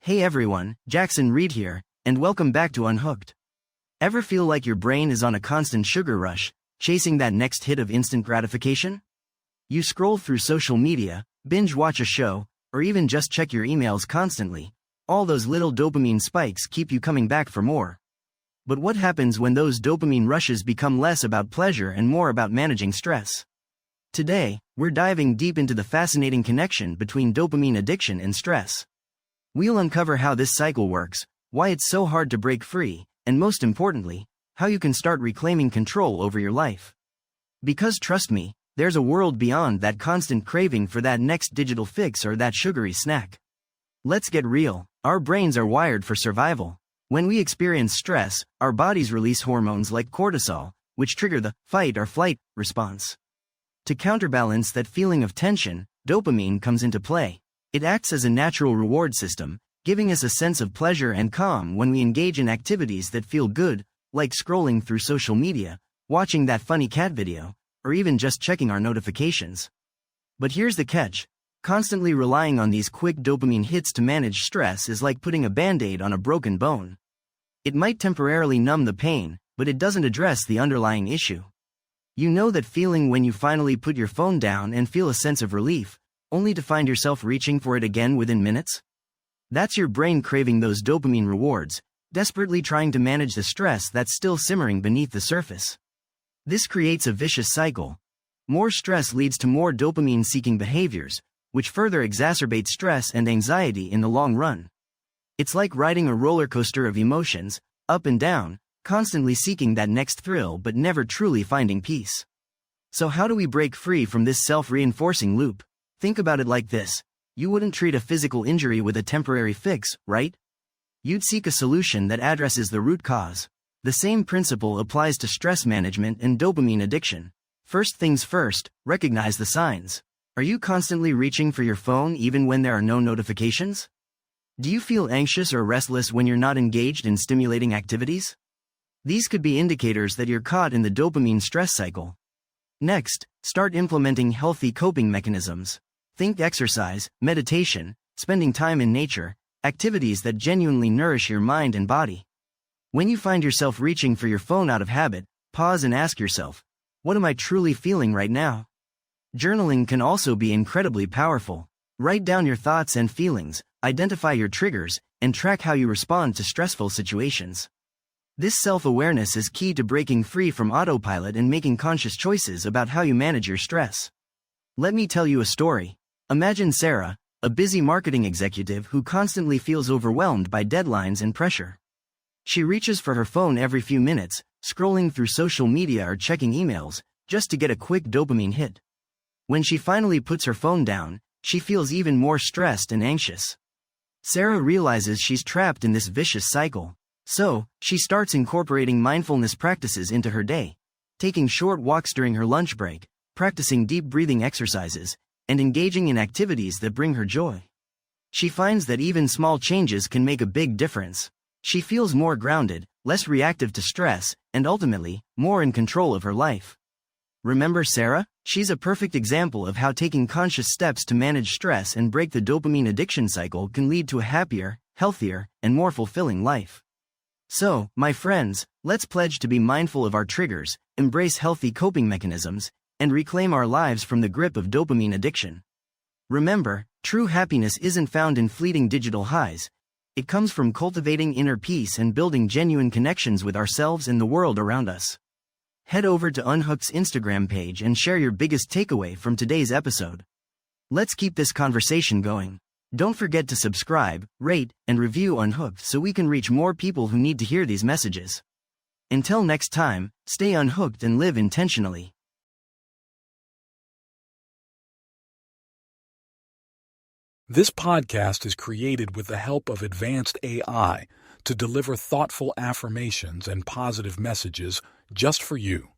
Hey everyone, Jackson Reed here, and welcome back to Unhooked. Ever feel like your brain is on a constant sugar rush, chasing that next hit of instant gratification? You scroll through social media, binge watch a show, or even just check your emails constantly. All those little dopamine spikes keep you coming back for more. But what happens when those dopamine rushes become less about pleasure and more about managing stress? Today, we're diving deep into the fascinating connection between dopamine addiction and stress. We'll uncover how this cycle works, why it's so hard to break free, and most importantly, how you can start reclaiming control over your life. Because trust me, there's a world beyond that constant craving for that next digital fix or that sugary snack. Let's get real, our brains are wired for survival. When we experience stress, our bodies release hormones like cortisol, which trigger the fight or flight response. To counterbalance that feeling of tension, dopamine comes into play. It acts as a natural reward system, giving us a sense of pleasure and calm when we engage in activities that feel good, like scrolling through social media, watching that funny cat video, or even just checking our notifications. But here's the catch. Constantly relying on these quick dopamine hits to manage stress is like putting a band-aid on a broken bone. It might temporarily numb the pain, but it doesn't address the underlying issue. You know that feeling when you finally put your phone down and feel a sense of relief, only to find yourself reaching for it again within minutes? That's your brain craving those dopamine rewards, desperately trying to manage the stress that's still simmering beneath the surface. This creates a vicious cycle. More stress leads to more dopamine-seeking behaviors, which further exacerbates stress and anxiety in the long run. It's like riding a roller coaster of emotions, up and down, constantly seeking that next thrill but never truly finding peace. So how do we break free from this self-reinforcing loop? Think about it like this. You wouldn't treat a physical injury with a temporary fix, right? You'd seek a solution that addresses the root cause. The same principle applies to stress management and dopamine addiction. First things first, recognize the signs. Are you constantly reaching for your phone even when there are no notifications? Do you feel anxious or restless when you're not engaged in stimulating activities? These could be indicators that you're caught in the dopamine stress cycle. Next, start implementing healthy coping mechanisms. Think exercise, meditation, spending time in nature, activities that genuinely nourish your mind and body. When you find yourself reaching for your phone out of habit, pause and ask yourself, what am I truly feeling right now? Journaling can also be incredibly powerful. Write down your thoughts and feelings, identify your triggers, and track how you respond to stressful situations. This self-awareness is key to breaking free from autopilot and making conscious choices about how you manage your stress. Let me tell you a story. Imagine Sarah, a busy marketing executive who constantly feels overwhelmed by deadlines and pressure. She reaches for her phone every few minutes, scrolling through social media or checking emails, just to get a quick dopamine hit. When she finally puts her phone down, she feels even more stressed and anxious. Sarah realizes she's trapped in this vicious cycle. So, she starts incorporating mindfulness practices into her day, taking short walks during her lunch break, practicing deep breathing exercises, and engaging in activities that bring her joy. She finds that even small changes can make a big difference. She feels more grounded, less reactive to stress, and ultimately, more in control of her life. Remember Sarah? She's a perfect example of how taking conscious steps to manage stress and break the dopamine addiction cycle can lead to a happier, healthier, and more fulfilling life. So, my friends, let's pledge to be mindful of our triggers, embrace healthy coping mechanisms, and reclaim our lives from the grip of dopamine addiction. Remember, true happiness isn't found in fleeting digital highs. It comes from cultivating inner peace and building genuine connections with ourselves and the world around us. Head over to Unhooked's Instagram page and share your biggest takeaway from today's episode. Let's keep this conversation going. Don't forget to subscribe, rate, and review Unhooked so we can reach more people who need to hear these messages. Until next time, stay unhooked and live intentionally. This podcast is created with the help of advanced AI to deliver thoughtful affirmations and positive messages just for you.